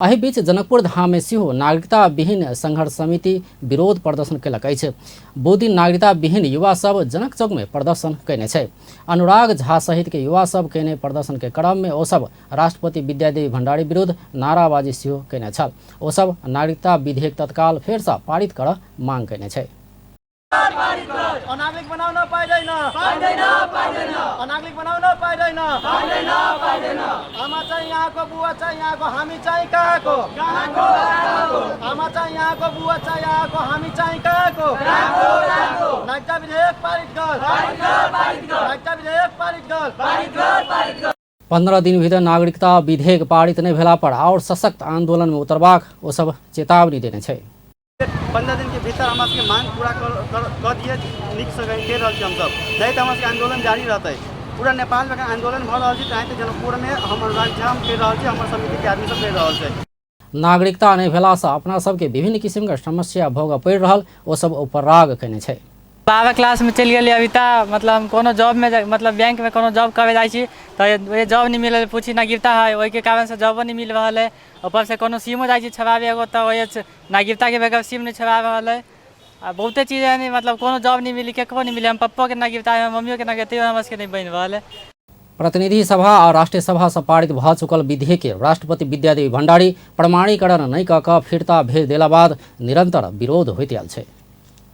एहि बीच जनकपुर धाम में सेहो नागरिकता विहीन संघर्ष समिति विरोध प्रदर्शन कयलक अछि। दिन नागरिकता विहीन युवा सब जनक चौक में प्रदर्शन कयने छै। अनुराग झा सहित के युवा सब केने प्रदर्शन के क्रम में ओ सब राष्ट्रपति विद्यादेवी भण्डारी विरुद्ध नाराबाजी सेहो कयने छल। ओ सब नागरिकता विधेयक तत्काल फेर सँ पारित कर मांग कयने छै। अनागरिक बनाउन पाइदैन, अनागरिक बनाउन पाइदैन। आमा चाहिँ यहाँको, बुवा चाहिँ यहाँको, हामी चाहिँ कहाँको? आमा चाहिँ यहाँको, बुवा चाहिँ यहाँको, हामी चाहिँ कहाँको? नागरिकता विधेयक पारित कर, नागरिकता विधेयक पारित कर। 15 दिन भीतर नागरिकता विधेयक पारित नहीं भेला पर और सशक्त आंदोलन में उतरबाक ओ सब चेतावनी देने छै। 15 दिन के भीतर हम सबके मांग पूरा कर दिए लिख सके हम सब, नहीं तो हमारे आंदोलन जारी रहता है। पूरा नेपाल में आंदोलन भ रहा है, चाहे तो जनकपुर में हम अनुराग झा कह रहा है, हमारे समिति के आदमी सब कह रहा है। नागरिकता नहीं भेला से अपना सबके विभिन्न किस्म के समस्या भोग पड़ रहा ओ सब ऊपर राग कने छै। 12 क्लास में चल गए अभी तक, मतलब हम कोनो जॉब में, मतलब बैंक में कोनो जॉब करे जाए तो ये जॉब नहीं मिले, पूछी नागरिकता है वही के कारण से जॉब नहीं मिल रहा है। ऊपर से कोनो सिमो जाए छबावे एगो तो वही नागरिकता के बगैर सिम नहीं छबा रहा है। बहुते चीज़ें नहीं, मतलब कोनो जॉब नहीं मिली, केको नहीं मिले। हम पप्पो के नागरिकता है, मम्मियों के नागरिकता हम नहीं बन रहा है। प्रतिनिधि सभा और राष्ट्रीय सभा से पारित भ चुकल विधेयक के राष्ट्रपति विद्यादेवी भण्डारी प्रमाणीकरण नहीं कऽ फिरता भेज देला बाद निरंतर विरोध होइत आयल छै।